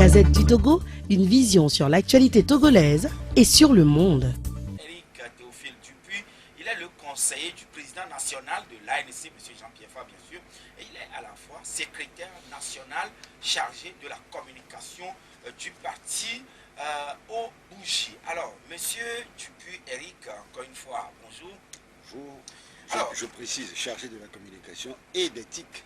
Gazette du Togo, une vision sur l'actualité togolaise et sur le monde. Éric Théophile Dupuis, il est le conseiller du président national de l'ANC, M. Jean-Pierre Fa, bien sûr, et il est à la fois secrétaire national chargé de la communication du parti au Bougie. Alors, M. Dupuis, Éric, encore une fois, bonjour. Bonjour. Alors, je précise, chargé de la communication et d'éthique.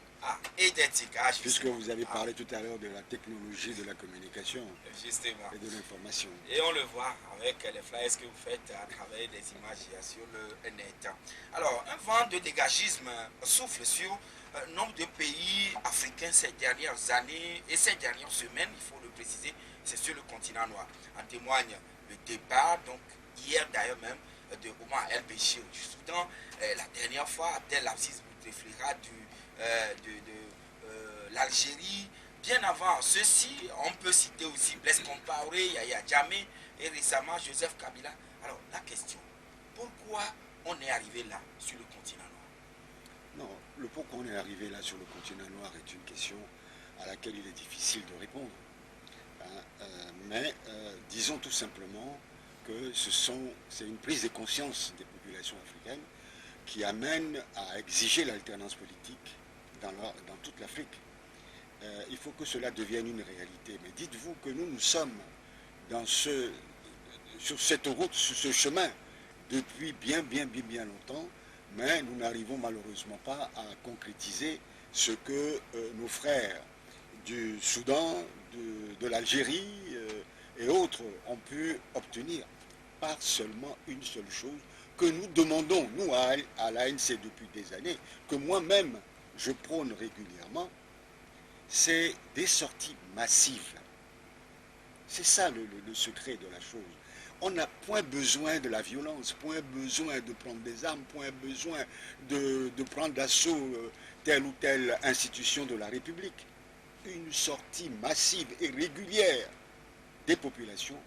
Et d'éthique. Puisque vous avez parlé tout à l'heure de la technologie de la communication justement. Et de l'information. Et on le voit avec les flyers que vous faites à travers des images sur le net. Alors, un vent de dégagisme souffle sur nombre de pays africains ces dernières années et ces dernières semaines, il faut le préciser, c'est sur le continent noir. En témoigne le départ, donc hier d'ailleurs même, de Omar El-Béchir du Soudan. La dernière fois, Abdel Aziz Bouteflika de l'Algérie. Bien avant ceci, on peut citer aussi Blaise Compaoré, Yaya Jammeh et récemment Joseph Kabila. Alors la question, pourquoi on est arrivé là sur le continent noir? Non, le pourquoi on est arrivé là sur le continent noir est une question à laquelle il est difficile de répondre. Mais disons tout simplement que c'est une prise de conscience des populations africaines qui amène à exiger l'alternance politique dans toute l'Afrique. Il faut que cela devienne une réalité. Mais dites-vous que nous sommes sur cette route, sur ce chemin, depuis bien longtemps, mais nous n'arrivons malheureusement pas à concrétiser ce que nos frères du Soudan, de l'Algérie et autres ont pu obtenir par seulement une seule chose que nous demandons, nous, à l'ANC depuis des années, que moi-même je prône régulièrement, c'est des sorties massives. C'est ça le secret de la chose. On n'a point besoin de la violence, point besoin de prendre des armes, point besoin de prendre d'assaut telle ou telle institution de la République. Une sortie massive et régulière des populations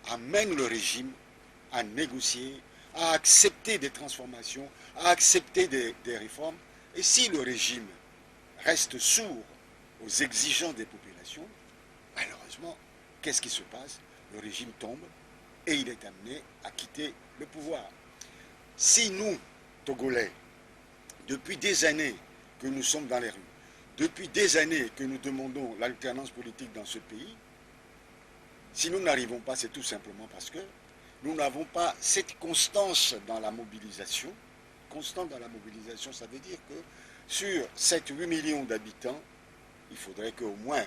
amène le régime à négocier, à accepter des transformations, à accepter des réformes. Et si le régime reste sourd aux exigences des populations, malheureusement, qu'est-ce qui se passe? Le régime tombe et il est amené à quitter le pouvoir. Si nous, Togolais, depuis des années que nous sommes dans les rues, depuis des années que nous demandons l'alternance politique dans ce pays, si nous n'arrivons pas, c'est tout simplement parce que nous n'avons pas cette constance dans la mobilisation. Constante dans la mobilisation, ça veut dire que sur 7-8 millions d'habitants, il faudrait qu'au moins,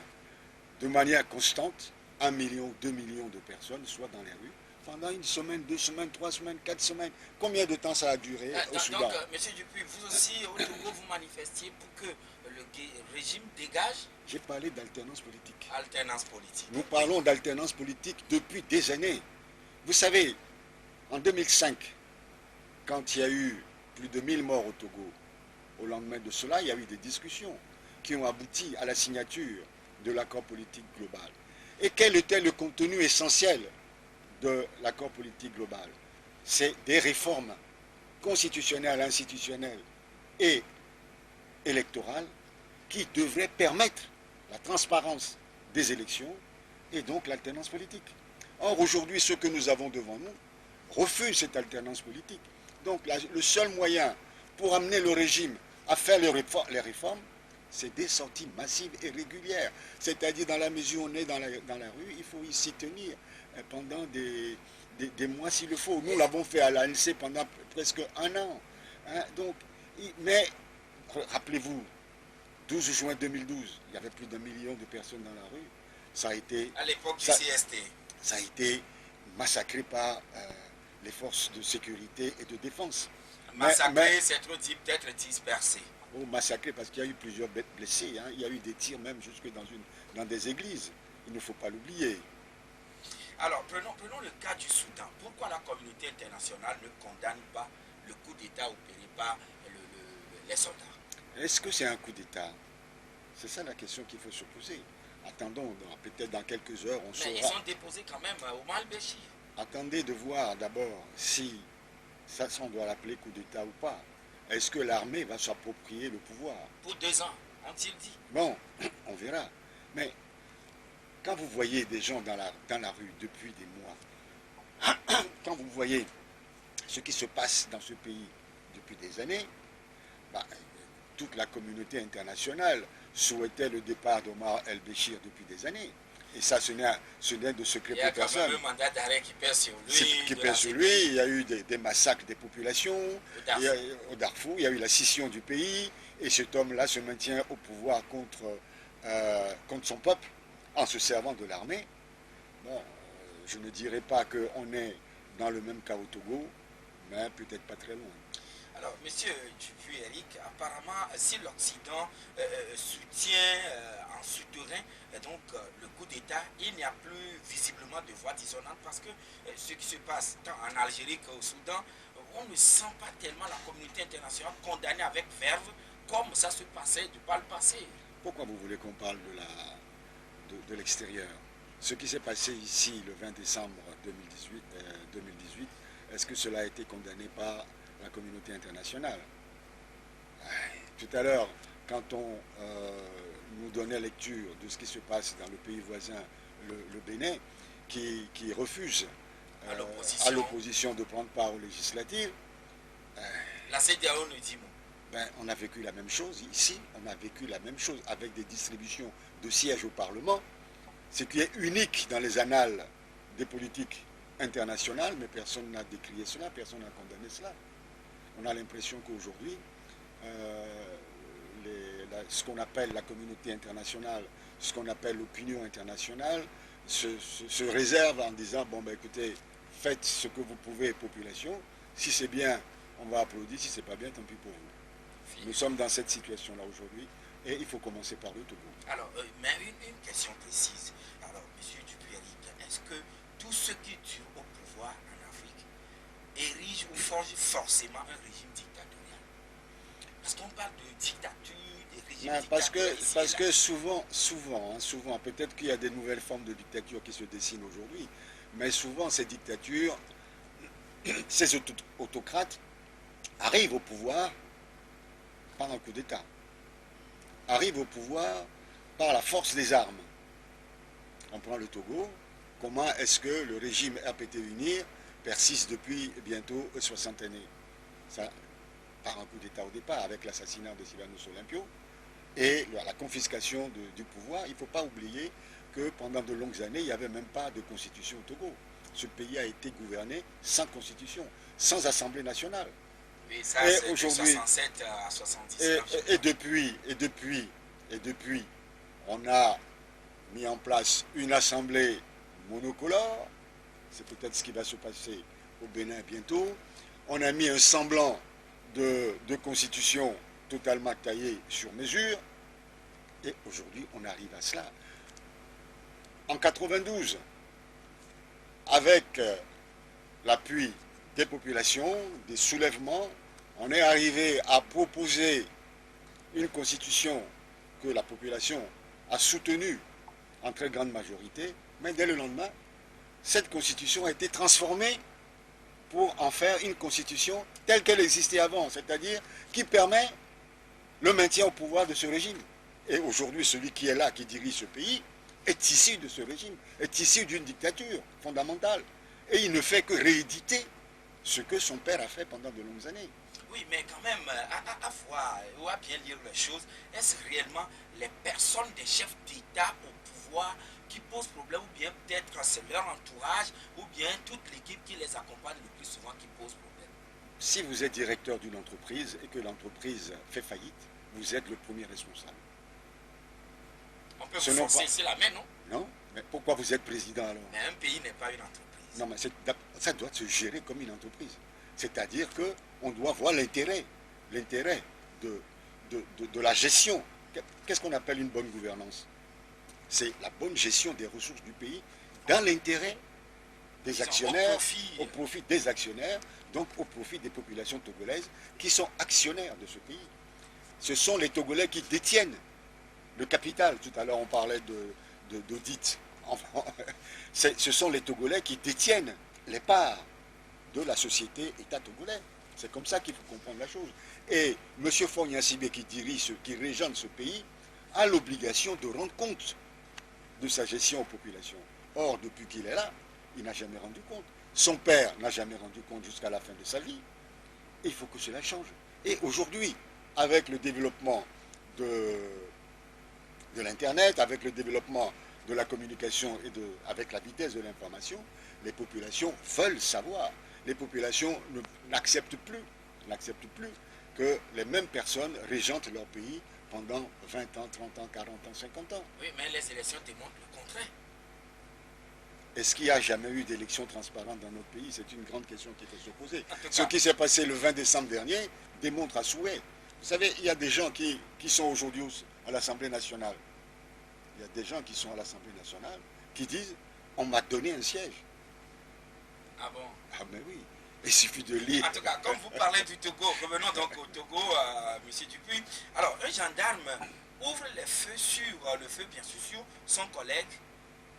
de manière constante, 1 million, 2 millions de personnes soient dans les rues pendant une semaine, 2 semaines, 3 semaines, 4 semaines. Combien de temps ça a duré au Soudan? Donc, M. Dupuis, vous aussi, au Togo, vous manifestiez pour que le régime dégage? J'ai parlé d'alternance politique. Alternance politique. Nous parlons d'alternance politique depuis des années. Vous savez, en 2005, quand il y a eu plus de 1000 morts au Togo, au lendemain de cela, il y a eu des discussions qui ont abouti à la signature de l'accord politique global. Et quel était le contenu essentiel de l'accord politique global? C'est des réformes constitutionnelles, institutionnelles et électorales qui devraient permettre la transparence des élections et donc l'alternance politique. Or, aujourd'hui, ceux que nous avons devant nous refusent cette alternance politique. Donc, le seul moyen pour amener le régime à faire les réformes, c'est des sorties massives et régulières. C'est-à-dire, dans la mesure où on est dans la rue, il faut y s'y tenir pendant des mois s'il le faut. Nous l'avons fait à l'ANC pendant presque 1 an. Mais, rappelez-vous, 12 juin 2012, il y avait plus d'1 million de personnes dans la rue. Ça a été... À l'époque du CST. Ça a été massacré par les forces de sécurité et de défense. Massacré, c'est trop dit, peut-être dispersé. Oh, massacré parce qu'il y a eu plusieurs blessés. Hein. Il y a eu des tirs même jusque dans des églises. Il ne faut pas l'oublier. Alors, prenons le cas du Soudan. Pourquoi la communauté internationale ne condamne pas le coup d'État opéré par les soldats? Est-ce que c'est un coup d'État? C'est ça la question qu'il faut se poser. Attendons, peut-être dans quelques heures, on saura. Mais ils ont déposé quand même au Mal-Béchir. Attendez de voir d'abord si ça, on doit l'appeler coup d'État ou pas. Est-ce que l'armée va s'approprier le pouvoir? Pour 2 ans, ont-ils dit? Bon, on verra. Mais quand vous voyez des gens dans la rue depuis des mois, quand vous voyez ce qui se passe dans ce pays depuis des années, bah, toute la communauté internationale souhaitait le départ d'Omar El-Béchir depuis des années. Et ça, ce n'est de secret pour personne. Il y a quand même un mandat d'arrêt qui pèse sur lui. Qui pèse sur lui. Il y a eu des massacres des populations au Darfour. Il y a eu la scission du pays. Et cet homme-là se maintient au pouvoir contre son peuple en se servant de l'armée. Bon, je ne dirais pas qu'on est dans le même cas au Togo, mais peut-être pas très loin. Alors, monsieur Dupuy-Eric, apparemment, si l'Occident soutient en souterrain donc le coup d'État, il n'y a plus visiblement de voix dissonante parce que ce qui se passe tant en Algérie qu'au Soudan, on ne sent pas tellement la communauté internationale condamnée avec verve comme ça se passait par le passé. Pourquoi vous voulez qu'on parle de l'extérieur? Ce qui s'est passé ici le 20 décembre 2018, est-ce que cela a été condamné par la communauté internationale? Tout à l'heure, quand on nous donnait lecture de ce qui se passe dans le pays voisin, le Bénin, qui refuse à l'opposition de prendre part aux législatives, la CEDEAO nous dit ben, on a vécu la même chose ici, on a vécu la même chose avec des distributions de sièges au Parlement, ce qui est unique dans les annales des politiques internationales, mais personne n'a décrié cela, personne n'a condamné cela. On a l'impression qu'aujourd'hui, ce qu'on appelle la communauté internationale, ce qu'on appelle l'opinion internationale, se réserve en disant, bon ben écoutez, faites ce que vous pouvez, population, si c'est bien, on va applaudir, si c'est pas bien, tant pis pour vous. Nous sommes dans cette situation-là aujourd'hui, et il faut commencer par le Togo. Alors, mais une question précise. Alors, monsieur Dupuy-Eric, est-ce que tous ceux qui durent au pouvoir en Afrique érigent ou forgent forcément un régime dictatorial? Parce qu'on parle de dictature, des régimes dictatoriaux. Parce que souvent, peut-être qu'il y a des nouvelles formes de dictature qui se dessinent aujourd'hui, mais souvent ces dictatures, ces autocrates arrivent au pouvoir par un coup d'État, arrivent au pouvoir par la force des armes. On prend le Togo, comment est-ce que le régime RPT-UNIR persiste depuis bientôt 60 années? Ça, par un coup d'État au départ, avec l'assassinat de Sylvanus Olympio et la confiscation du pouvoir. Il ne faut pas oublier que pendant de longues années, il n'y avait même pas de constitution au Togo. Ce pays a été gouverné sans constitution, sans assemblée nationale. Oui, ça, c'est de 67 à 79. Et depuis, on a mis en place une assemblée monocolore. C'est peut-être ce qui va se passer au Bénin bientôt. On a mis un semblant de constitution totalement taillée sur mesure. Et aujourd'hui, on arrive à cela. En 92, avec l'appui des populations, des soulèvements, on est arrivé à proposer une constitution que la population a soutenue en très grande majorité, mais dès le lendemain, cette constitution a été transformée pour en faire une constitution telle qu'elle existait avant, c'est-à-dire qui permet le maintien au pouvoir de ce régime. Et aujourd'hui, celui qui est là, qui dirige ce pays, est issu de ce régime, est issu d'une dictature fondamentale. Et il ne fait que rééditer ce que son père a fait pendant de longues années. Oui, mais quand même, à voir ou à bien lire les choses, est-ce réellement les personnes des chefs d'État au pouvoir qui posent problème, ou bien peut-être c'est leur entourage, ou bien toute l'équipe qui les accompagne le plus souvent qui pose problème? Si vous êtes directeur d'une entreprise et que l'entreprise fait faillite, vous êtes le premier responsable. On peut vous forcer ici la main, non? Non, mais pourquoi vous êtes président alors? Mais un pays n'est pas une entreprise. Non, mais ça doit se gérer comme une entreprise. C'est-à-dire qu'on doit voir l'intérêt de la gestion. Qu'est-ce qu'on appelle une bonne gouvernance? C'est la bonne gestion des ressources du pays dans l'intérêt des actionnaires, au profit des actionnaires, donc au profit des populations togolaises qui sont actionnaires de ce pays. Ce sont les Togolais qui détiennent le capital. Tout à l'heure, on parlait d'audit. Ce sont les Togolais qui détiennent les parts de la société État togolais. C'est comme ça qu'il faut comprendre la chose. Et M. Faure Gnassingbé, qui régente ce pays, a l'obligation de rendre compte de sa gestion aux populations. Or, depuis qu'il est là, il n'a jamais rendu compte. Son père n'a jamais rendu compte jusqu'à la fin de sa vie. Et il faut que cela change. Et aujourd'hui, avec le développement de l'Internet, avec le développement de la communication et avec la vitesse de l'information, les populations veulent savoir. Les populations n'acceptent plus que les mêmes personnes régentent leur pays pendant 20 ans, 30 ans, 40 ans, 50 ans. Oui, mais les élections démontrent le contraire. Est-ce qu'il n'y a jamais eu d'élections transparentes dans notre pays? C'est une grande question qu'il faut se poser. Ce qui s'est passé le 20 décembre dernier démontre à souhait. Vous savez, il y a des gens qui sont aujourd'hui à l'Assemblée nationale. Il y a des gens qui sont à l'Assemblée nationale qui disent « on m'a donné un siège ». Ah bon? Ah mais oui, il suffit de lire. En tout cas, comme vous parlez du Togo, revenons donc au Togo, M. Dupuis. Alors, un gendarme ouvre les feux le feu bien sûr sur son collègue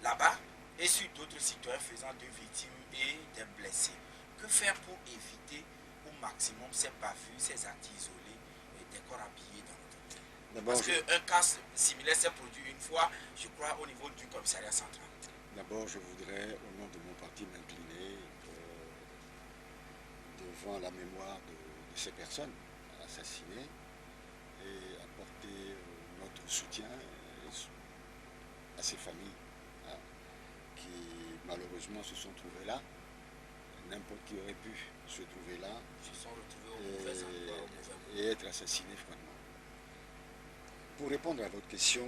là-bas et sur d'autres citoyens faisant des victimes et des blessés. Que faire pour éviter au maximum ces bavures, ces actes isolés et des corps habillés dans notre pays? Parce qu'un cas similaire s'est produit une fois, je crois, au niveau du commissariat central. D'abord, je voudrais, au nom de mon parti, m'incliner devant la mémoire de ces personnes assassinées et apporter notre soutien à ces familles qui malheureusement se sont trouvées là. N'importe qui aurait pu se trouver là Se sont retrouvés au mauvais endroit, et être assassinés froidement. Pour répondre à votre question,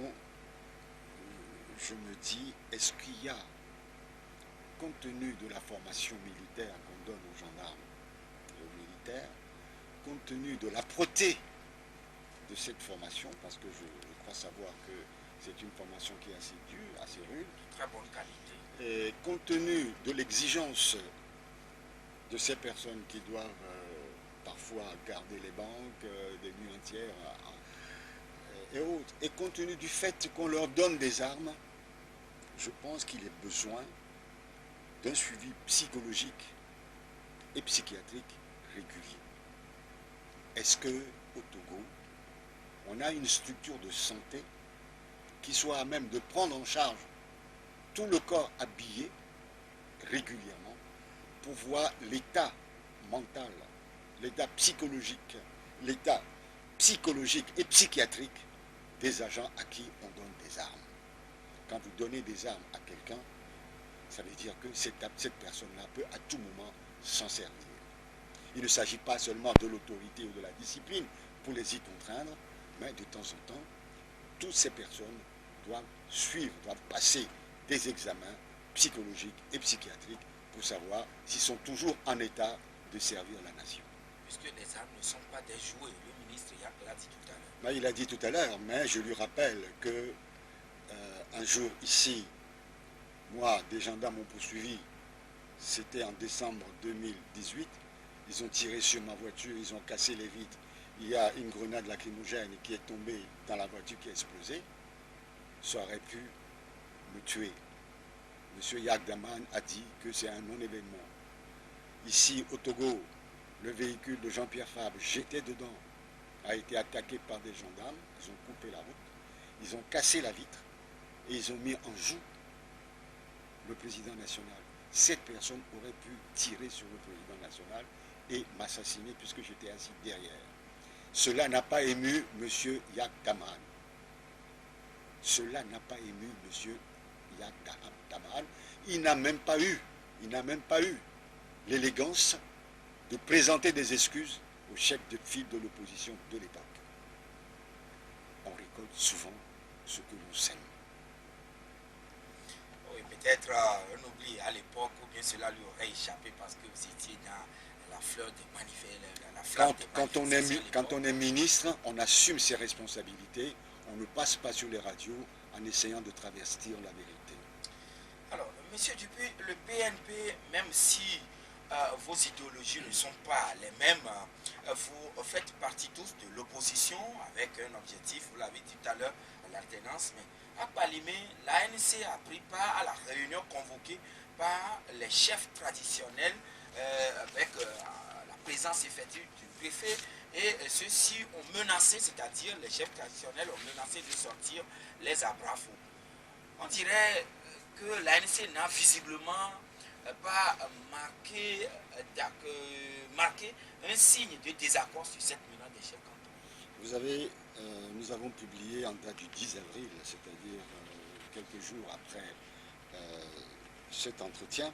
je me dis, est-ce qu'il y a, compte tenu de la formation militaire qu'on donne aux gendarmes et aux militaires, compte tenu de l'âpreté de cette formation, parce que je crois savoir que c'est une formation qui est assez dure, assez rude, de très bonne qualité, et compte tenu de l'exigence de ces personnes qui doivent parfois garder les banques, des nuits entières et autres, et compte tenu du fait qu'on leur donne des armes, je pense qu'il est besoin d'un suivi psychologique et psychiatrique régulier. Est-ce qu'au Togo, on a une structure de santé qui soit à même de prendre en charge tout le corps habillé régulièrement pour voir l'état mental, l'état psychologique et psychiatrique des agents à qui on donne des armes. Quand vous donnez des armes à quelqu'un, ça veut dire que cette personne-là peut à tout moment s'en servir. Il ne s'agit pas seulement de l'autorité ou de la discipline pour les y contraindre, mais de temps en temps, toutes ces personnes doivent passer des examens psychologiques et psychiatriques pour savoir s'ils sont toujours en état de servir la nation. Puisque les armes ne sont pas des jouets, le ministre Yak l'a dit tout à l'heure. Ben, il a dit tout à l'heure, mais je lui rappelle que un jour ici, moi, des gendarmes m'ont poursuivi, c'était en décembre 2018, ils ont tiré sur ma voiture, ils ont cassé les vitres, il y a une grenade lacrymogène qui est tombée dans la voiture qui a explosé, ça aurait pu me tuer. M. Yak Daman a dit que c'est un non-événement. Ici, au Togo, le véhicule de Jean-Pierre Fabre, j'étais dedans, a été attaqué par des gendarmes, ils ont coupé la route, ils ont cassé la vitre et ils ont mis en joue le président national. Cette personne aurait pu tirer sur le président national et m'assassiner puisque j'étais assis derrière. Cela n'a pas ému M. Yak Daman. Cela n'a pas ému M. Yak Daman. Il n'a même pas eu l'élégance de présenter des excuses au chef de file de l'opposition de l'époque. On récolte souvent ce que l'on sème. Oui, peut-être un oubli à l'époque, ou bien cela lui aurait échappé parce que vous étiez dans la fleur des manifestations. Quand on est ministre, on assume ses responsabilités, on ne passe pas sur les radios en essayant de travestir la vérité. Alors, M. Dupuis, le PNP, même si vos idéologies ne sont pas les mêmes, vous faites partie tous de l'opposition avec un objectif, vous l'avez dit tout à l'heure, l'alternance, mais à Palimé, l'ANC a pris part à la réunion convoquée par les chefs traditionnels avec la présence effective du préfet et ceux-ci ont menacé, c'est-à-dire les chefs traditionnels ont menacé de sortir les abrafos. on dirait que l'ANC n'a visiblement pas marqué un signe de désaccord sur cette menace des chefs cantons. Vous avez, nous avons publié en date du 10 avril, c'est-à-dire quelques jours après cet entretien,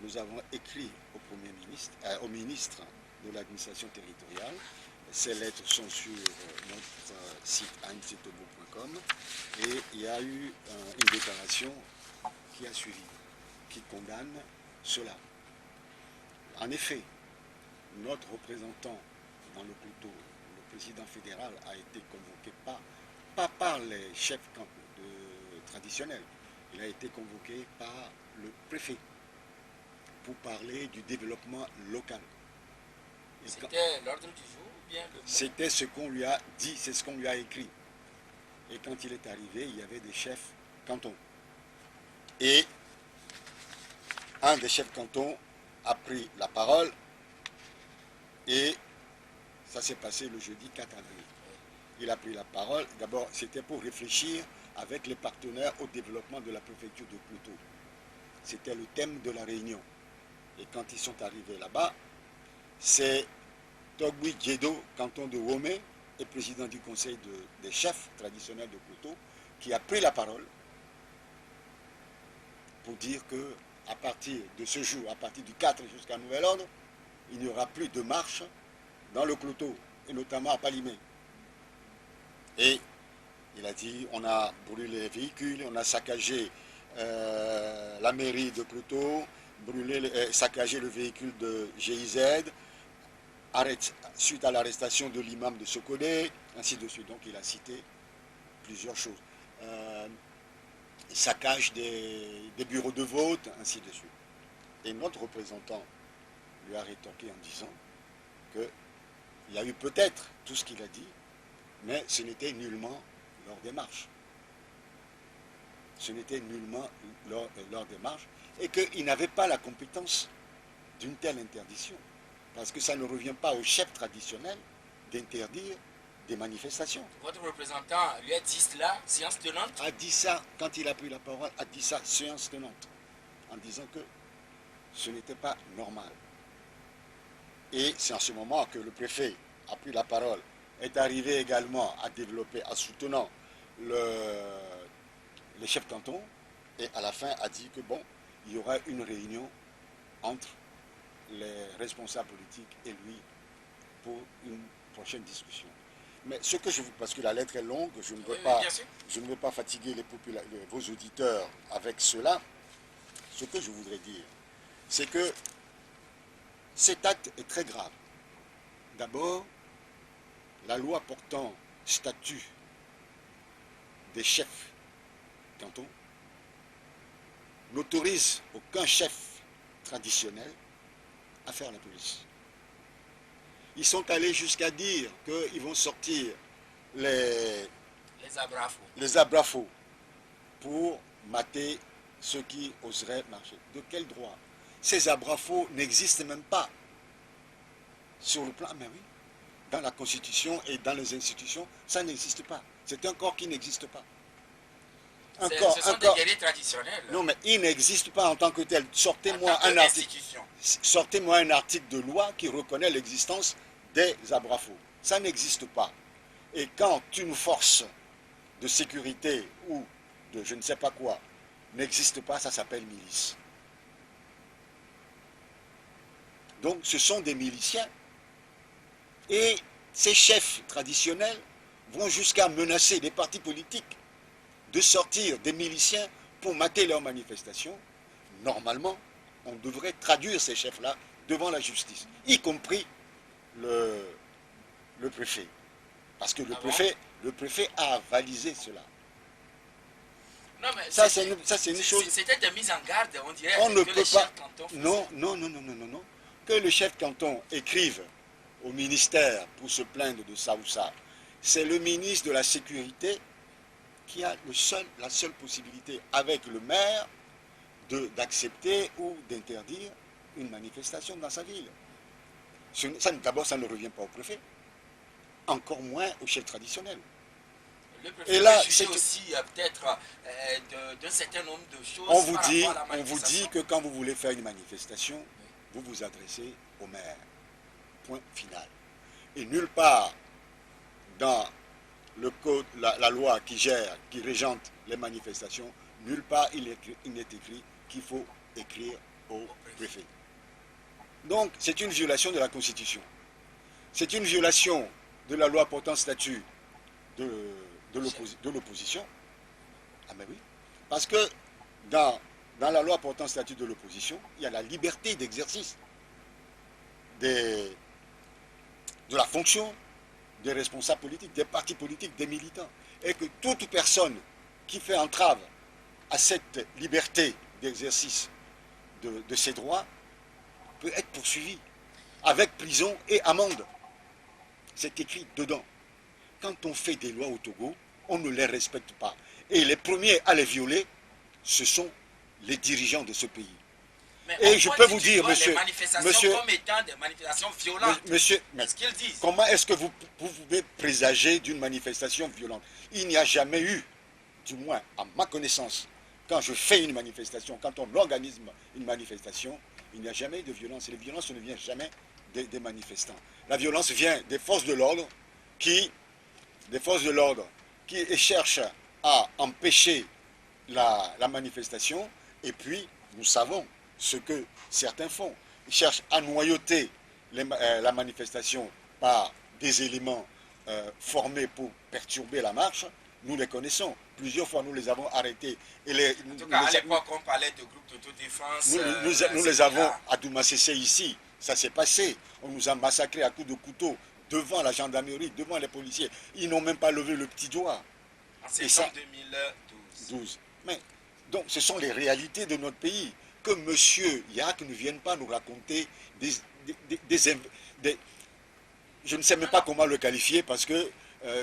nous avons écrit au Premier ministre, au ministre de l'administration territoriale. Ces lettres sont sur notre site ancetogo.com et il y a eu une déclaration qui a suivi, qui condamne cela. En effet, notre représentant dans le couteau, le président fédéral, a été convoqué pas par les chefs traditionnels, il a été convoqué par le préfet pour parler du développement local. C'était l'ordre du jour ou bien le mot? C'était ce qu'on lui a dit, c'est ce qu'on lui a écrit. Et quand il est arrivé, il y avait des chefs cantons. Et un des chefs cantons a pris la parole et ça s'est passé le jeudi 4 avril. Il a pris la parole, d'abord c'était pour réfléchir avec les partenaires au développement de la préfecture de Pluto. C'était le thème de la réunion. Et quand ils sont arrivés là-bas, c'est Togui Djedo, canton de Womé, et président du conseil des chefs traditionnels de Pluto, qui a pris la parole pour dire que à partir de ce jour, à partir du 4 jusqu'à nouvel ordre, il n'y aura plus de marche dans le Pluto, et notamment à Palimé. Et il a dit, on a brûlé les véhicules, on a saccagé la mairie de Pluto, saccagé le véhicule de GIZ, suite à l'arrestation de l'imam de Sokodé, ainsi de suite. Donc il a cité plusieurs choses. Saccage des bureaux de vote, ainsi de suite. Et notre représentant lui a rétorqué en disant qu'il y a eu peut-être tout ce qu'il a dit, mais ce n'était nullement leur démarche. Ce n'était nullement leur démarche, et qu'il n'avait pas la compétence d'une telle interdiction. Parce que ça ne revient pas aux chefs traditionnels d'interdire des manifestations. Votre représentant lui a dit cela, séance tenante? A dit ça, quand il a pris la parole, a dit ça, séance tenante, en disant que ce n'était pas normal. Et c'est en ce moment que le préfet a pris la parole, est arrivé également à développer, en soutenant les chefs cantons, et à la fin a dit que bon, il y aura une réunion entre les responsables politiques et lui pour une prochaine discussion. Mais ce que parce que la lettre est longue, je ne veux pas fatiguer vos auditeurs avec cela. Ce que je voudrais dire, c'est que cet acte est très grave. D'abord, la loi portant statut des chefs cantons n'autorise aucun chef traditionnel à faire la police. Ils sont allés jusqu'à dire qu'ils vont sortir les abrafos pour mater ceux qui oseraient marcher. De quel droit? Ces abrafos n'existent même pas sur le plan, mais oui, dans la Constitution et dans les institutions, ça n'existe pas. C'est un corps qui n'existe pas. Ce sont des guerriers traditionnels. Non, mais il n'existe pas en tant que tel. Sortez-moi un article de loi qui reconnaît l'existence des abrafos. Ça n'existe pas. Et quand une force de sécurité ou de je ne sais pas quoi n'existe pas, ça s'appelle milice. Donc ce sont des miliciens. Et ces chefs traditionnels vont jusqu'à menacer les partis politiques de sortir des miliciens pour mater leurs manifestations. Normalement, on devrait traduire ces chefs-là devant la justice, y compris le préfet. Parce que le préfet a avalisé cela. Non, mais ça, c'est une chose. C'était des mises en garde, on dirait. On ne peut pas. Non. Que le chef canton écrive au ministère pour se plaindre de ça ou ça, c'est le ministre de la Sécurité qui a la seule possibilité, avec le maire, d'accepter ou d'interdire une manifestation dans sa ville. D'abord, ça ne revient pas au préfet, encore moins au chef traditionnel. Le préfet peut juger aussi peut-être d'un certain nombre de choses On vous par dit, rapport à la on vous dit manifestation. que quand vous voulez faire une manifestation, vous vous adressez au maire. Point final. Et nulle part dans le code, la loi qui gère, qui régente les manifestations, nulle part il n'est écrit qu'il faut écrire au préfet. Donc c'est une violation de la Constitution. C'est une violation de la loi portant statut de l'opposition. Ah mais oui. Parce que dans la loi portant statut de l'opposition, il y a la liberté d'exercice de la fonction des responsables politiques, des partis politiques, des militants. Et que toute personne qui fait entrave à cette liberté d'exercice de ses droits peut être poursuivie avec prison et amende. C'est écrit dedans. Quand on fait des lois au Togo, on ne les respecte pas. Et les premiers à les violer, ce sont les dirigeants de ce pays. Mais et je peux vous dire, monsieur, les manifestations comme étant des manifestations violentes. Monsieur, c'est ce qu'ils disent. Comment est-ce que vous pouvez présager d'une manifestation violente? Il n'y a jamais eu, du moins à ma connaissance, quand je fais une manifestation, quand on organise une manifestation, il n'y a jamais eu de violence. Et la violence ne vient jamais des manifestants. La violence vient des forces de l'ordre qui cherchent à empêcher la manifestation. Et puis, nous savons ce que certains font. Ils cherchent à noyauter la manifestation par des éléments formés pour perturber la marche. Nous les connaissons. Plusieurs fois, nous les avons arrêtés. En tout cas, à l'époque, on parlait de groupes d'autodéfense. Nous les avons à Doumassessé ici. Ça s'est passé. On nous a massacrés à coups de couteau devant la gendarmerie, devant les policiers. Ils n'ont même pas levé le petit doigt. En septembre 2012. Mais, donc, ce sont les réalités de notre pays. Que M. Yak ne vienne pas nous raconter je ne sais même pas comment le qualifier parce que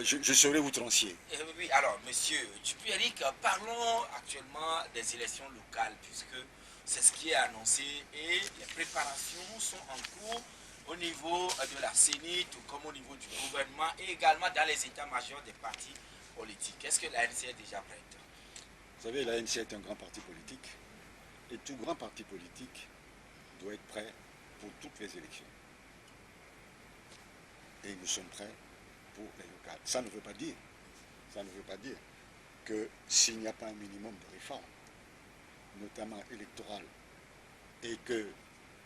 je serai outrancier. Oui, alors, monsieur Tchoupi-Éric, parlons actuellement des élections locales, puisque c'est ce qui est annoncé et les préparations sont en cours au niveau de la CENI, tout comme au niveau du gouvernement et également dans les états-majors des partis politiques. Est-ce que l'ANC est déjà prête? Vous savez, l'ANC est un grand parti politique et tout grand parti politique doit être prêt pour toutes les élections. Et nous sommes prêts pour les locales. Ça ne veut pas dire que s'il n'y a pas un minimum de réformes, notamment électorales, et que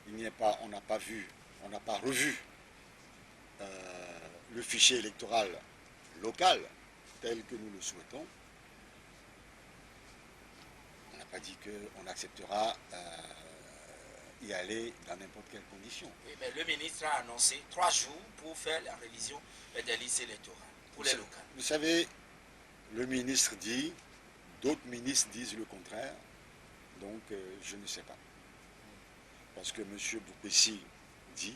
on n'a pas revu le fichier électoral local tel que nous le souhaitons, on n'a pas dit qu'on acceptera y aller dans n'importe quelle condition. Oui, mais le ministre a annoncé 3 jours pour faire la révision des listes électorales pour les locales. Vous savez, le ministre dit, d'autres ministres disent le contraire, donc je ne sais pas. Parce que M. Boupessi dit,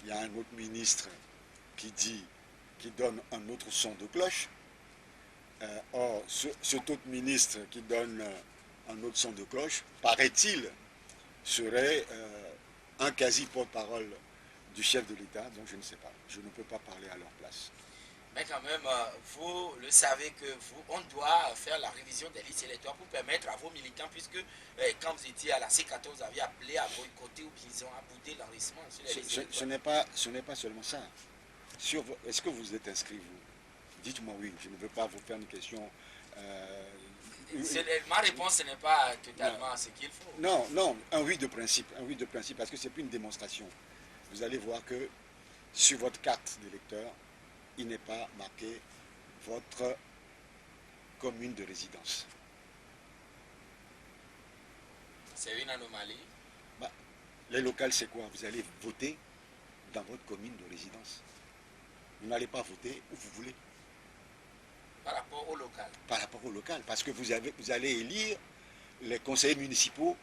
il y a un autre ministre qui donne un autre son de cloche. Or, cet autre ministre qui donne un autre son de cloche, paraît-il, serait un quasi-porte-parole du chef de l'État, donc je ne sais pas. Je ne peux pas parler à leur place. Mais quand même, vous le savez que on doit faire la révision des listes électorales pour permettre à vos militants, puisque quand vous étiez à la C14, vous avez appelé à boycotter ou qu'ils ont abouté l'enregistrement sur les listes électorales. Ce n'est pas seulement ça. Est-ce que vous êtes inscrit, vous? Dites-moi oui, je ne veux pas vous faire une question... ma réponse, ce n'est pas totalement ce qu'il faut. Non, un oui de principe, parce que ce n'est plus une démonstration. Vous allez voir que sur votre carte d'électeur, il n'est pas marqué votre commune de résidence. C'est une anomalie. Les locales, c'est quoi? Vous allez voter dans votre commune de résidence. Vous n'allez pas voter où vous voulez. Par rapport au local. Par rapport au local, parce que vous allez élire les conseillers municipaux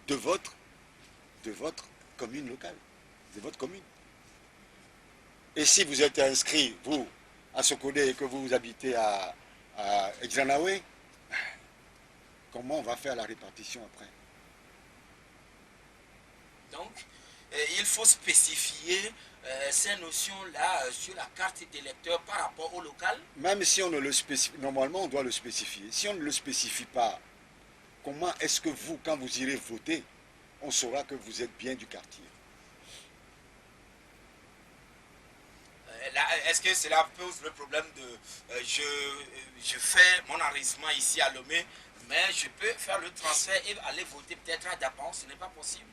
de votre commune locale, de votre commune. Et si vous êtes inscrit, vous, à Sokodé, et que vous habitez à Exanawe, comment on va faire la répartition après? Donc, il faut spécifier ces notions-là sur la carte d'électeur par rapport au local. Même si on ne le spécifie, normalement on doit le spécifier. Si on ne le spécifie pas comment est-ce que vous, quand vous irez voter, on saura que vous êtes bien du quartier? Est-ce que cela pose le problème de je fais mon enregistrement ici à Lomé, mais je peux faire le transfert et aller voter peut-être à Dapan? Ce n'est pas possible.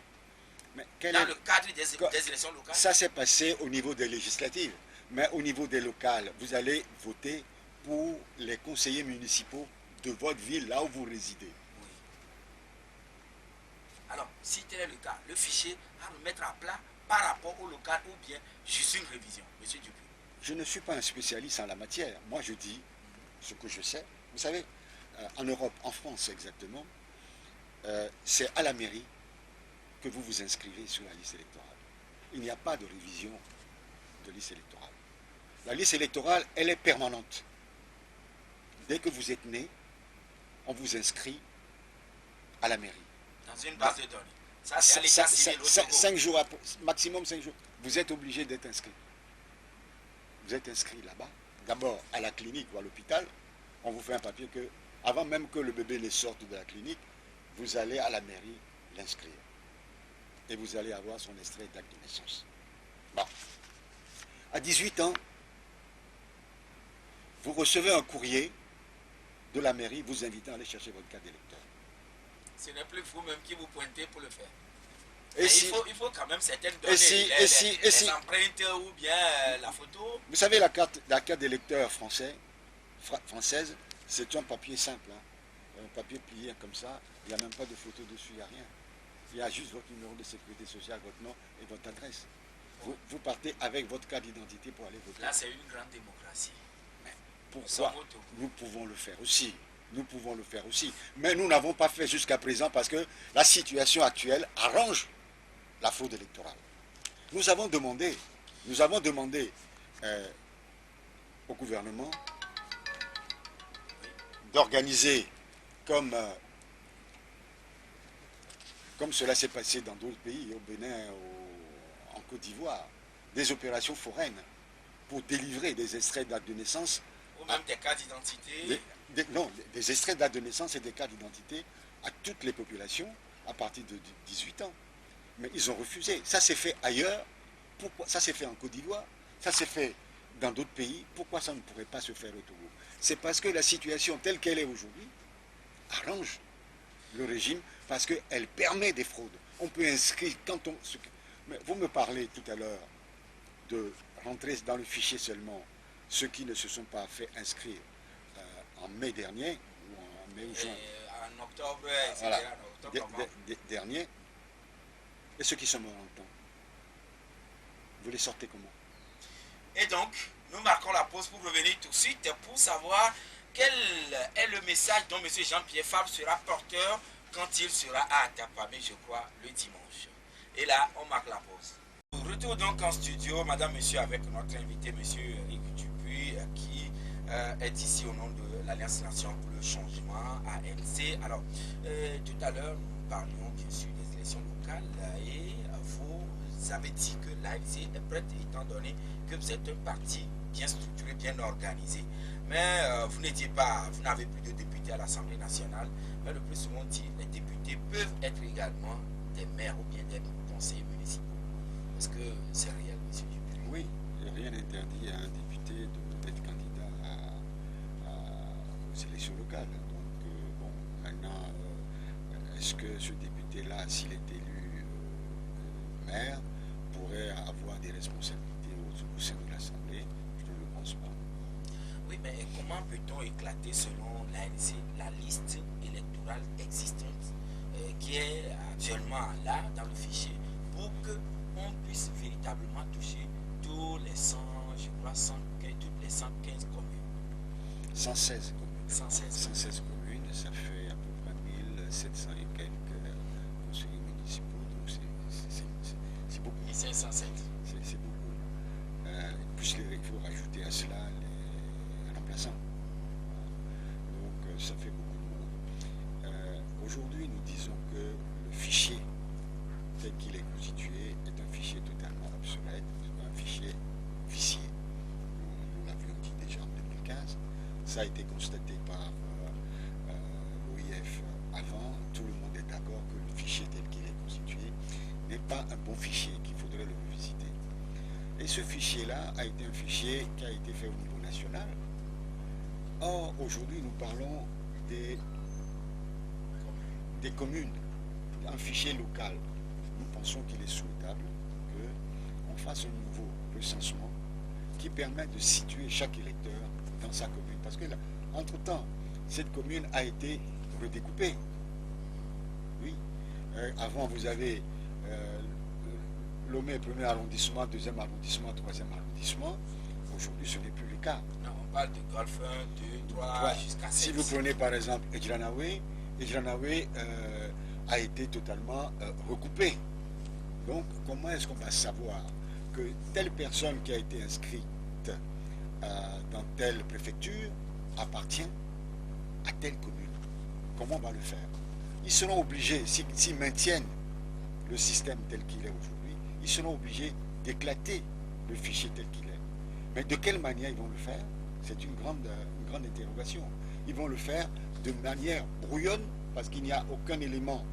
Mais Dans le cadre des élections locales. Ça s'est passé au niveau des législatives, mais au niveau des locales, vous allez voter pour les conseillers municipaux de votre ville, là où vous résidez. Oui. Alors, si tel est le cas, le fichier à le mettre à plat par rapport au local ou bien juste une révision, monsieur Dupuis. Je ne suis pas un spécialiste en la matière. Moi, je dis ce que je sais. Vous savez, en Europe, en France exactement, c'est à la mairie que vous vous inscrivez sur la liste électorale. Il n'y a pas de révision de liste électorale. La liste électorale, elle est permanente. Dès que vous êtes né, on vous inscrit à la mairie. Dans une base de données. Ça, c'est à l'état civil au Togo. 5 jours, maximum 5 jours. Vous êtes obligé d'être inscrit. Vous êtes inscrit là-bas. D'abord à la clinique ou à l'hôpital. On vous fait un papier que, avant même que le bébé ne sorte de la clinique, vous allez à la mairie l'inscrire. Et vous allez avoir son extrait d'acte de naissance. Bon. À 18 ans, vous recevez un courrier de la mairie vous invitant à aller chercher votre carte d'électeur. Ce n'est plus vous-même qui vous pointez pour le faire. Et si, il faut quand même certaines données, les empreintes ou bien la photo. Vous savez, la carte d'électeur française, c'est un papier simple. Hein. Un papier plié comme ça, il n'y a même pas de photo dessus, il n'y a rien. Il y a juste votre numéro de sécurité sociale, votre nom et votre adresse. Vous partez avec votre carte d'identité pour aller voter. Là, c'est une grande démocratie. Mais pourquoi nous pouvons le faire aussi? Nous pouvons le faire aussi. Mais nous n'avons pas fait jusqu'à présent parce que la situation actuelle arrange la fraude électorale. Nous avons demandé au gouvernement d'organiser comme cela s'est passé dans d'autres pays, au Bénin, en Côte d'Ivoire, des opérations foraines pour délivrer des extraits d'actes de naissance. Ou même des cartes d'identité. Non, des extraits d'actes de naissance et des cartes d'identité à toutes les populations à partir de 18 ans. Mais ils ont refusé. Ça s'est fait ailleurs. Pourquoi? Ça s'est fait en Côte d'Ivoire. Ça s'est fait dans d'autres pays. Pourquoi ça ne pourrait pas se faire au Togo? C'est parce que la situation telle qu'elle est aujourd'hui arrange le régime parce qu'elle permet des fraudes. On peut inscrire quand on... Mais vous me parlez tout à l'heure de rentrer dans le fichier seulement ceux qui ne se sont pas fait inscrire en mai dernier, ou en mai ou juin. En octobre, voilà, en octobre dernier. Et ceux qui sont morts en temps. Vous les sortez comment? Et donc, nous marquons la pause pour revenir tout de suite pour savoir quel est le message dont M. Jean-Pierre Fabre sera porteur quand il sera à Atapamé, je crois, le dimanche. Et là, on marque la pause. Retour donc en studio, madame, monsieur, avec notre invité, monsieur Eric Dupuis, qui est ici au nom de l'Alliance Nation pour le Changement, ANC. Alors, tout à l'heure, nous parlions bien sûr des élections locales et vous avez dit que l'ANC est prête étant donné que vous êtes un parti bien structuré, bien organisé. Mais vous n'avez plus de députés à l'Assemblée nationale. Mais le plus souvent dit, les députés peuvent être également des maires ou bien des conseillers municipaux. Est-ce que c'est réel, M. Dupuis? Oui, rien n'interdit à un député d'être candidat aux élections locales. Donc, bon, maintenant, est-ce que ce député-là, s'il est élu maire, pourrait avoir des responsabilités au sein de l'Assemblée? Je ne le pense pas. Oui, mais comment peut-on éclater, selon l'ANC, la liste électorale existante qui est actuellement là, dans le fichier, pour qu'on puisse véritablement toucher tous les 100, je crois, toutes les 115 communes. 116 communes. 116 communes, ça fait à peu près 1700 et quelques conseillers municipaux, donc c'est beaucoup. Et 507. C'est beaucoup. Puisqu'il faut rajouter à cela les remplaçants. Donc ça fait beaucoup de monde. Aujourd'hui, nous disons que le fichier tel qu'il est constitué est un fichier totalement obsolète, un fichier vicié. Nous l'avions dit déjà en 2015. Ça a été constaté par l'OIF avant un bon fichier qu'il faudrait le revisiter. Et ce fichier-là a été un fichier qui a été fait au niveau national. Or, aujourd'hui, nous parlons des communes, un fichier local. Nous pensons qu'il est souhaitable qu'on fasse un nouveau recensement qui permet de situer chaque électeur dans sa commune. Parce que, entre-temps, cette commune a été redécoupée. Oui. Avant, vous avez Lomé, premier arrondissement, deuxième arrondissement, troisième arrondissement. Aujourd'hui, ce n'est plus le cas. Non, on parle de Golfe 1, 2, 3, jusqu'à 7. Si vous prenez par exemple Ejranawé a été totalement recoupé. Donc, comment est-ce qu'on va savoir que telle personne qui a été inscrite dans telle préfecture appartient à telle commune? Comment on va le faire? Ils seront obligés, s'ils maintiennent le système tel qu'il est aujourd'hui, ils seront obligés d'éclater le fichier tel qu'il est. Mais de quelle manière ils vont le faire? C'est une grande interrogation. Ils vont le faire de manière brouillonne, parce qu'il n'y a aucun élément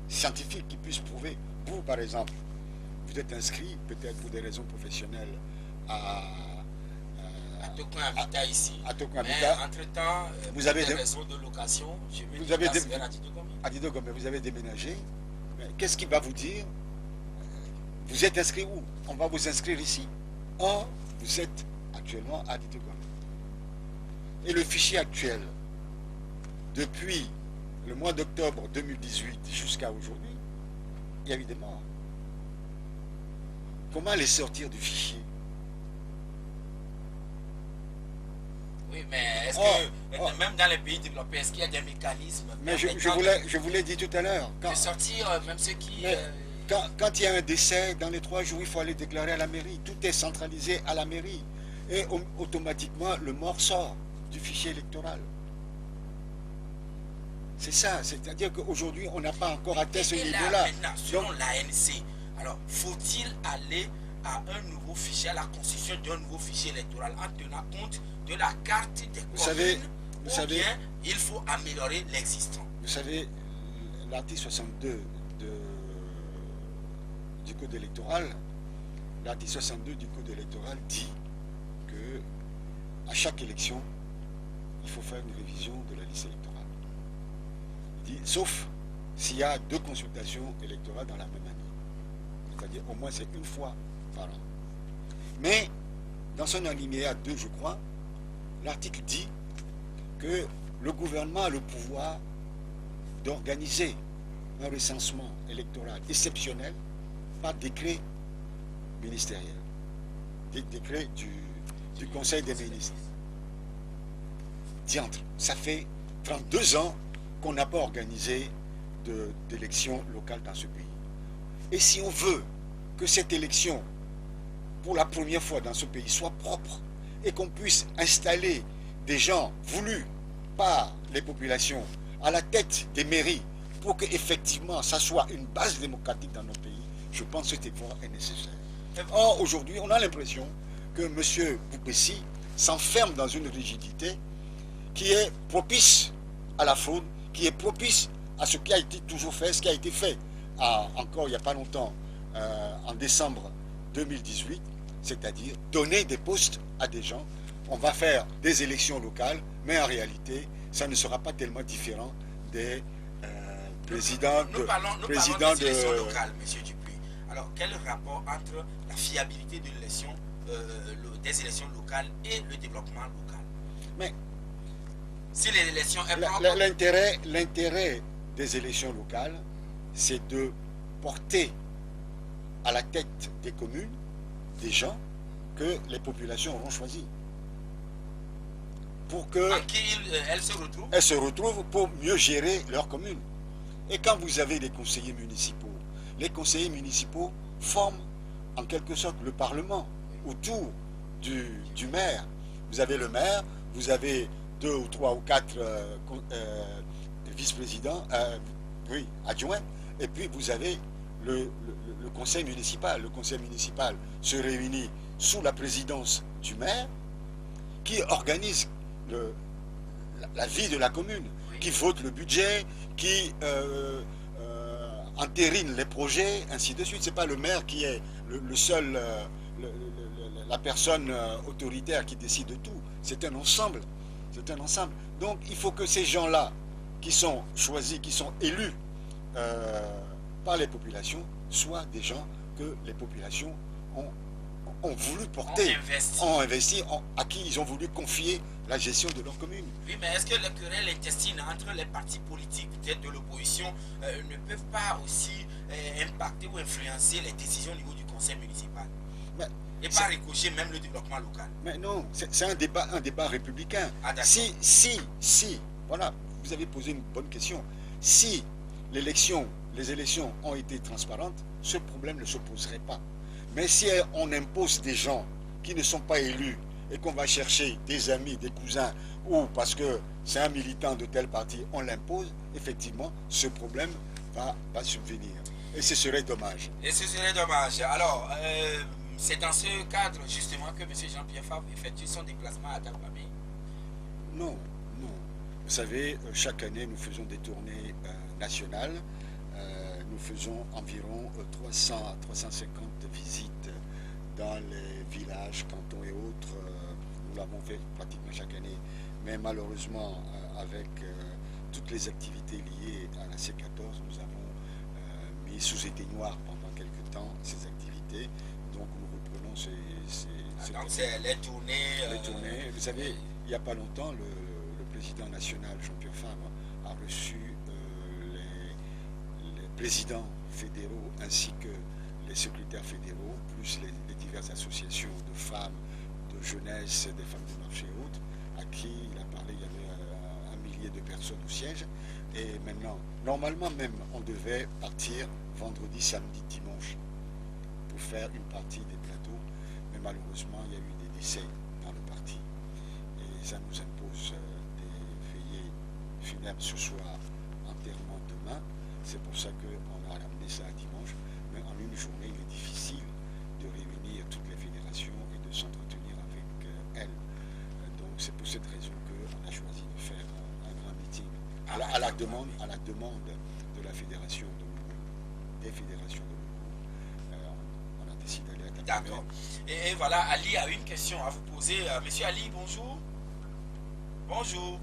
scientifique qui puisse prouver. Vous, par exemple, vous êtes inscrit, peut-être pour des raisons professionnelles, à Tokyo Habitat ici. À Tokyo Mais Habitat. entre-temps, Vous avez des des- raisons de location, je me Vous déplace avez des- vers Adidogome. à Didogo, mais vous avez déménagé. Mais qu'est-ce qu'il va vous dire? Vous êtes inscrit où? On va vous inscrire ici. Or, vous êtes actuellement à Didogo. Et le fichier actuel, depuis le mois d'octobre 2018 jusqu'à aujourd'hui, il y a eu des morts. Comment les sortir du fichier? Oui, mais est-ce Oh, que, même dans les pays développés, est-ce qu'il y a des mécanismes Mais je permettant vous l'ai dit tout à l'heure. de sortir même ceux qui... Mais quand il y a un décès, dans les 3 jours, il faut aller déclarer à la mairie. Tout est centralisé à la mairie. Et automatiquement, le mort sort du fichier électoral. C'est ça. C'est-à-dire qu'aujourd'hui, on n'a pas encore atteint ce et là, niveau-là. maintenant, selon l'ANC, alors faut-il aller à un nouveau fichier, à la constitution d'un nouveau fichier électoral en tenant compte de la carte des communes, ou bien il faut améliorer l'existant? Vous savez, l'article 62 du Code électoral, l'article 62 du Code électoral dit que à chaque élection, il faut faire une révision de la liste électorale. Il dit, sauf s'il y a 2 consultations électorales dans la même année. C'est-à-dire au moins c'est une fois par an. Mais dans son alinéa 2, je crois, l'article dit que le gouvernement a le pouvoir d'organiser un recensement électoral exceptionnel par décret ministériel, décret du Conseil des ministres. Diantre, ça fait 32 ans qu'on n'a pas organisé d'élections locales dans ce pays. Et si on veut que cette élection, pour la première fois dans ce pays, soit propre et qu'on puisse installer des gens voulus par les populations à la tête des mairies pour qu'effectivement ça soit une base démocratique dans nos pays, je pense que cet effort est nécessaire. Or, aujourd'hui, on a l'impression que M. Boupessi s'enferme dans une rigidité qui est propice à la fraude, qui est propice à ce qui a été toujours fait, ce qui a été fait encore il n'y a pas longtemps, en décembre 2018, c'est-à-dire donner des postes à des gens. On va faire des élections locales, mais en réalité, ça ne sera pas tellement différent des présidents Nous parlons des élections locales, M. Dupuis. Alors, quel rapport entre la fiabilité de l'élection, des élections locales et le développement local? Mais si l'élection est propre... L'intérêt des élections locales, c'est de porter à la tête des communes des gens que les populations auront choisis. Pour que elles se retrouvent pour mieux gérer leur commune. Et quand vous avez les conseillers municipaux forment en quelque sorte le Parlement autour du maire. Vous avez le maire, vous avez 2 ou 3 ou 4 vice-présidents, adjoints, et puis vous avez le conseil municipal. Le conseil municipal se réunit sous la présidence du maire, qui organise la vie de la commune, qui vote le budget, qui entérine les projets, ainsi de suite. Ce n'est pas le maire qui est le seul, la personne autoritaire qui décide de tout. C'est un ensemble. C'est un ensemble. Donc il faut que ces gens-là, qui sont choisis, qui sont élus par les populations, soient des gens que les populations ont voulu porter, ont investi, à qui ils ont voulu confier la gestion de leur commune. Oui, mais est-ce que les querelles intestines entre les partis politiques de l'opposition ne peuvent pas aussi impacter ou influencer les décisions au niveau du conseil municipal? Mais et pas ricocher même le développement local? Mais non, c'est un débat républicain. Ah, si, voilà, vous avez posé une bonne question. Si les élections ont été transparentes, ce problème ne se poserait pas. Mais si on impose des gens qui ne sont pas élus et qu'on va chercher des amis, des cousins, ou parce que c'est un militant de tel parti, on l'impose, effectivement, ce problème va subvenir. Et ce serait dommage. Et ce serait dommage. Alors, c'est dans ce cadre, justement, que M. Jean-Pierre Favre effectue son déplacement à Dagomé? Non. Vous savez, chaque année, nous faisons des tournées nationales. Nous faisons environ 300 à 350 visites dans les villages, cantons et autres. Nous l'avons fait pratiquement chaque année. Mais malheureusement, avec toutes les activités liées à la C14, nous avons mis sous éteignoir pendant quelques temps ces activités. Donc nous reprenons donc c'est les tournées. Vous savez, il n'y a pas longtemps, le président national, Jean-Pierre Favre, a reçu les présidents fédéraux ainsi que les secrétaires fédéraux, plus les diverses associations de femmes, de jeunesse, des femmes de marché et autres, à qui il a parlé. Il y avait 1 millier de personnes au siège. Et maintenant, normalement même, on devait partir vendredi, samedi, dimanche pour faire une partie des plateaux. Mais malheureusement, il y a eu des décès dans le parti. Et ça nous impose des veillées funèbres ce soir, enterrement demain. C'est pour ça qu'on a ramené ça à dimanche. Mais en une journée, il est difficile de réunir toutes les fédérations et de s'entretenir avec elles. Donc c'est pour cette raison qu'on a choisi de faire un grand meeting à la demande de la fédération de Louga, des fédérations de Louga. On a décidé d'aller à Dagomé. D'accord. Et voilà, Ali a une question à vous poser. Monsieur Ali, bonjour. Bonjour.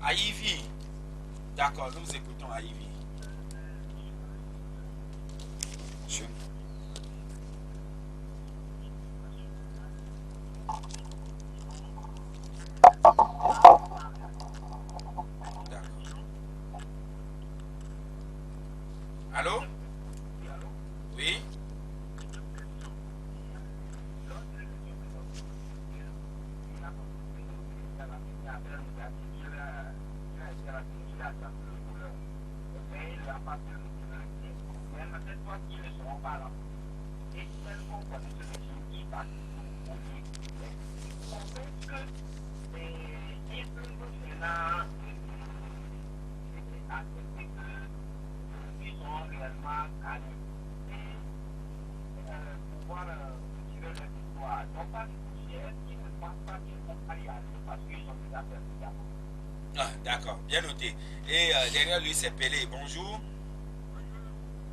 Aïvi. D'accord, nous vous écoutons, Aïvi. Monsieur. Allô? Oui? Ah, d'accord, bien noté. Et derrière lui, c'est Pelé. Bonjour.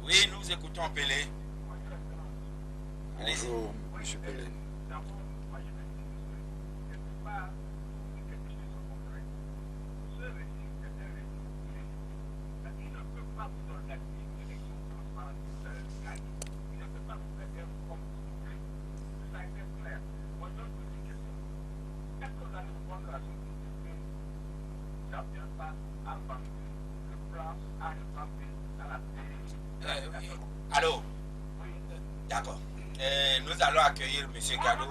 Oui, nous vous écoutons, Pelé. Bonjour, monsieur Pelé. Allô? D'accord. Nous allons accueillir M. Gado.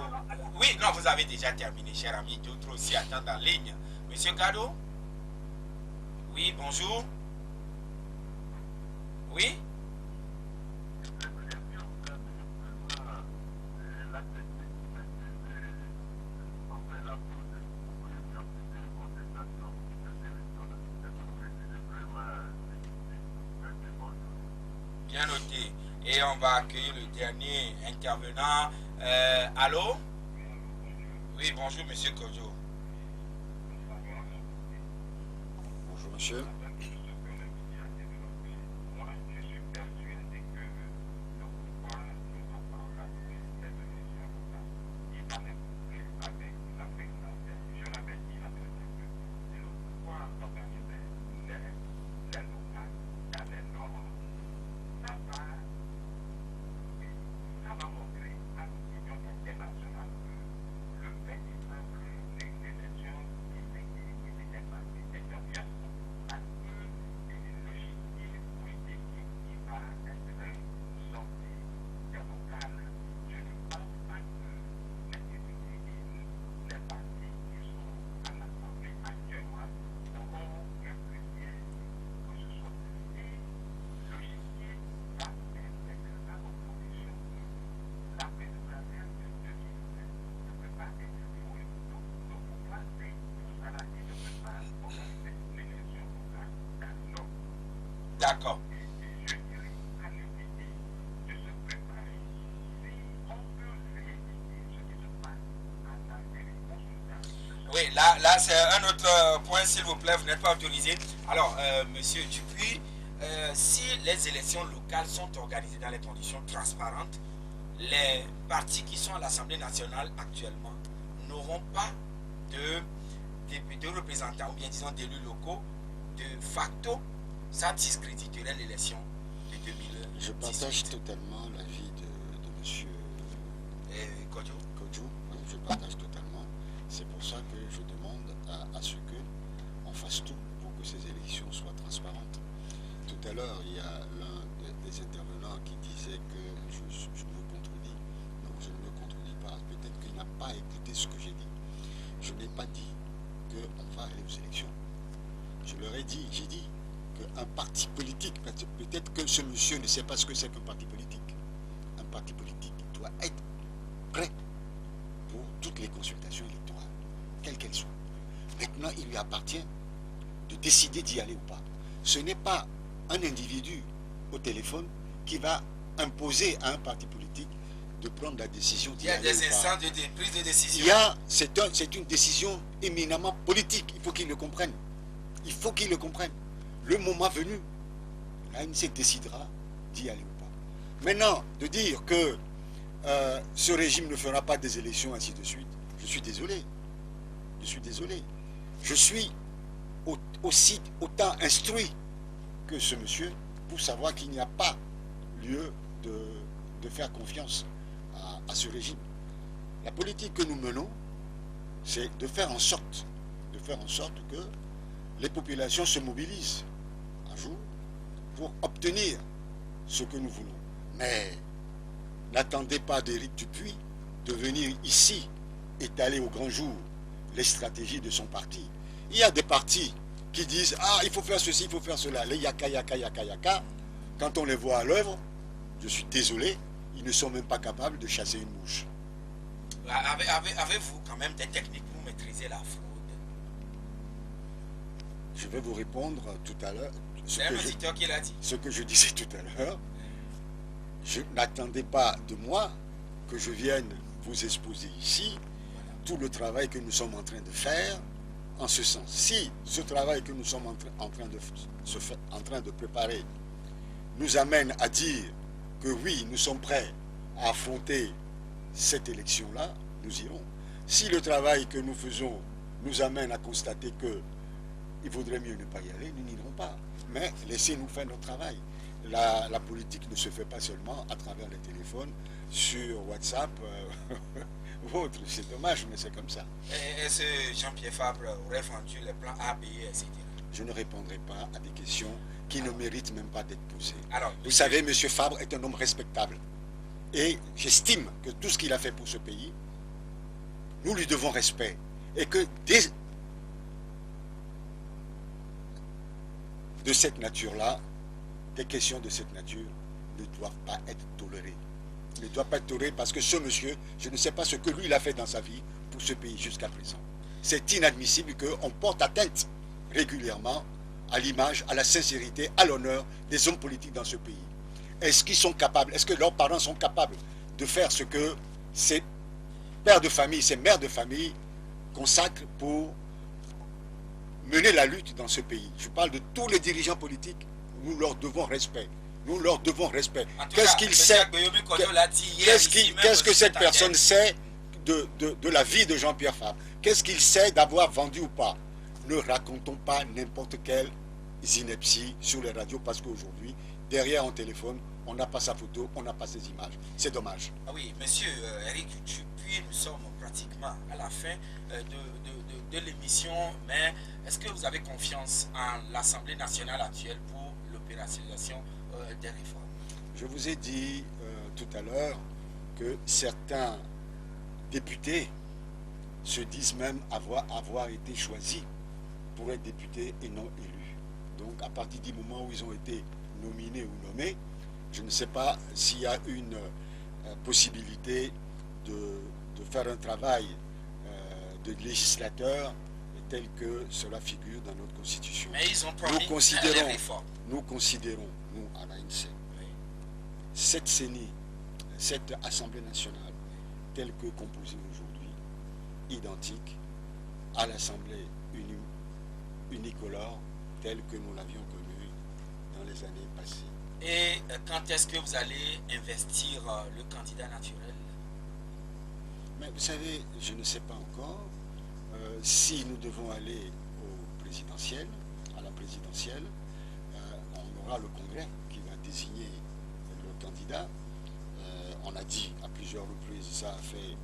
Oui, non, vous avez déjà terminé, cher ami. D'autres aussi attendent en ligne. M. Gado? Oui, bonjour. Oui? Bien noté. Et on va accueillir le dernier intervenant. Allô? Oui, bonjour, monsieur Kojo. Bonjour, monsieur. D'accord. Oui, là c'est un autre point, s'il vous plaît, vous n'êtes pas autorisé. Alors, monsieur Dupuis, si les élections locales sont organisées dans les conditions transparentes, les partis qui sont à l'Assemblée nationale actuellement n'auront pas de représentants, ou bien disons d'élus locaux. De facto, ça discréditerait l'élection de 2018. Je partage totalement l'avis de monsieur Kodjo. Oui, je partage totalement. C'est pour ça que je demande à ce qu'on fasse tout pour que ces élections soient transparentes. Tout à l'heure, il y a l'un des intervenants qui disait que je me contredis. Non, je ne me contredis pas. Peut-être qu'il n'a pas écouté ce que j'ai dit. Je n'ai pas dit qu'on va aller aux élections. Je leur ai dit, j'ai dit qu'un parti politique, peut-être que ce monsieur ne sait pas ce que c'est qu'un parti politique. Un parti politique doit être prêt pour toutes les consultations électorales, quelles qu'elles soient. Maintenant, il lui appartient de décider d'y aller ou pas. Ce n'est pas un individu au téléphone qui va imposer à un parti politique de prendre la décision d'y aller ou pas. Il y a des instants de prise de décision. C'est une décision éminemment politique. Il faut qu'il le comprenne. Il faut qu'il le comprenne. Le moment venu, l'ANC décidera d'y aller ou pas. Maintenant, de dire que ce régime ne fera pas des élections, ainsi de suite, je suis désolé. Je suis désolé. Je suis aussi autant instruit que ce monsieur pour savoir qu'il n'y a pas lieu de faire confiance à ce régime. La politique que nous menons, c'est de faire en sorte que les populations se mobilisent un jour pour obtenir ce que nous voulons. Mais n'attendez pas d'Éric Dupuis de venir ici étaler au grand jour les stratégies de son parti. Il y a des partis qui disent « Ah, il faut faire ceci, il faut faire cela ». Les yaka, quand on les voit à l'œuvre, je suis désolé, ils ne sont même pas capables de chasser une mouche. Avez-vous quand même des techniques pour maîtriser la fraude? Je vais vous répondre tout à l'heure. C'est un auditeur qui l'a dit. Ce que je disais tout à l'heure, je n'attendais pas de moi que je vienne vous exposer ici tout le travail que nous sommes en train de faire en ce sens. Si ce travail que nous sommes en train de préparer nous amène à dire que oui, nous sommes prêts à affronter cette élection-là, nous irons. Si le travail que nous faisons nous amène à constater que il vaudrait mieux ne pas y aller, nous n'irons pas. Mais laissez-nous faire notre travail. La politique ne se fait pas seulement à travers les téléphones, sur WhatsApp ou autre. C'est dommage, mais c'est comme ça. Est-ce que Jean-Pierre Fabre aurait vendu les plans A, B, etc. Je ne répondrai pas à des questions qui ne méritent même pas d'être posées. Alors, vous savez, M. Fabre est un homme respectable. Et j'estime que tout ce qu'il a fait pour ce pays, nous lui devons respect. Et que de cette nature-là, des questions de cette nature ne doivent pas être tolérées. Ne doivent pas être tolérées parce que ce monsieur, je ne sais pas ce que lui il a fait dans sa vie pour ce pays jusqu'à présent. C'est inadmissible qu'on porte atteinte régulièrement à l'image, à la sincérité, à l'honneur des hommes politiques dans ce pays. Est-ce qu'ils sont capables, est-ce que leurs parents sont capables de faire ce que ces pères de famille, ces mères de famille consacrent pour mener la lutte dans ce pays? Je parle de tous les dirigeants politiques, nous leur devons respect. Nous leur devons respect. Qu'est-ce qu'il sait? Qu'est-ce que cette personne sait de la vie de Jean-Pierre Fabre? Qu'est-ce qu'il sait d'avoir vendu ou pas? Ne racontons pas n'importe quelle ineptie sur les radios parce qu'aujourd'hui, derrière un téléphone, on n'a pas sa photo, on n'a pas ses images. C'est dommage. Ah oui, monsieur Éric Dupuis, nous sommes pratiquement à la fin de l'émission, mais est-ce que vous avez confiance en l'Assemblée nationale actuelle pour l'opérationnalisation des réformes? Je vous ai dit tout à l'heure que certains députés se disent même avoir été choisis pour être députés et non élus. Donc à partir du moment où ils ont été nominés ou nommés, je ne sais pas s'il y a une possibilité de faire un travail de législateur tel que cela figure dans notre constitution. Mais ils ont promis les réformes. Nous considérons, nous, à l'ANC, cette CENI, cette Assemblée nationale, telle que composée aujourd'hui, identique à l'Assemblée unicolore, telle que nous l'avions connue dans les années passées. Et quand est-ce que vous allez investir le candidat naturel? Mais vous savez, je ne sais pas encore. Si nous devons aller au présidentiel, à la présidentielle, on aura le Congrès qui va désigner le candidat. On a dit à plusieurs reprises, ça a fait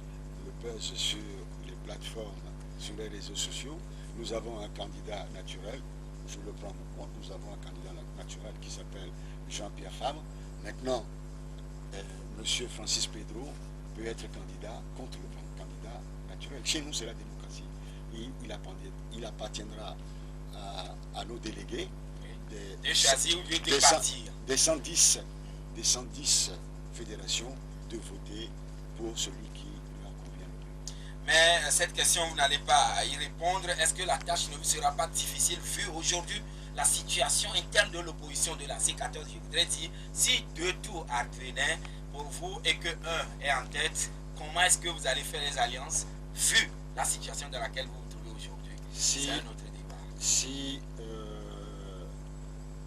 le buzz sur les plateformes, sur les réseaux sociaux. Nous avons un candidat naturel, je le prends en compte, nous avons un candidat naturel qui s'appelle Jean-Pierre Fabre. Maintenant, M. Francis Pedro peut être candidat contre le candidat naturel. Chez nous, c'est la démocratie. Il appartiendra à nos délégués de choisir ou de partir. Des 110 fédérations de voter pour celui qui leur convient le plus. Mais cette question, vous n'allez pas y répondre. Est-ce que la tâche ne vous sera pas difficile vu aujourd'hui la situation interne de l'opposition de la C14? Je voudrais dire, si deux tours advenaient pour vous et que un est en tête, comment est-ce que vous allez faire les alliances vu la situation dans laquelle vous vous trouvez aujourd'hui? C'est un autre débat. Si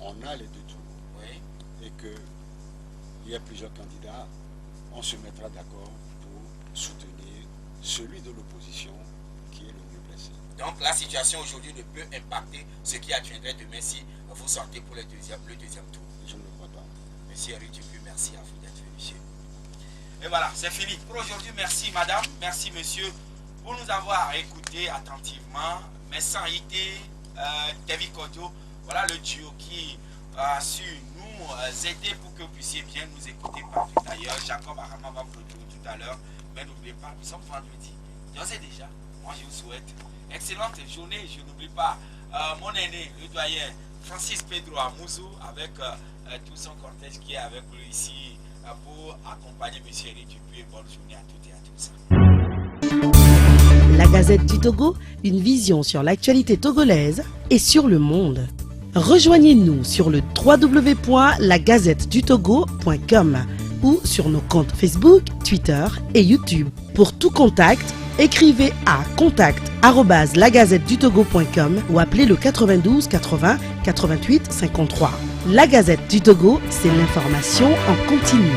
on a les deux tours, oui, et qu'il y a plusieurs candidats, on se mettra d'accord pour soutenir celui de l'opposition qui est le mieux placé. Donc la situation aujourd'hui ne peut impacter ce qui adviendrait demain si vous sortez pour le deuxième tour. Je ne le crois pas. Monsieur Eric Dupuis, merci à vous d'être venu chez nous. Et voilà, c'est fini pour aujourd'hui. Merci madame, merci monsieur pour nous avoir écoutés attentivement. Mais sans IT, David Kodo, voilà le duo qui a su nous aider pour que vous puissiez bien nous écouter partout. D'ailleurs, Jacob Arama va vous retrouver tout à l'heure. Mais n'oubliez pas, nous sommes vendredi. D'ores et déjà, moi je vous souhaite excellente journée. Je n'oublie pas mon aîné, le doyen Francis Pedro Amouzou, avec tout son cortège qui est avec lui ici pour accompagner M. Eric Dupuis. Bonne journée à toutes et à tous. La Gazette du Togo, une vision sur l'actualité togolaise et sur le monde. Rejoignez-nous sur le www.lagazettedutogo.com ou sur nos comptes Facebook, Twitter et YouTube. Pour tout contact, écrivez à contact@lagazettedutogo.com ou appelez le 92 80 88 53. La Gazette du Togo, c'est l'information en continu.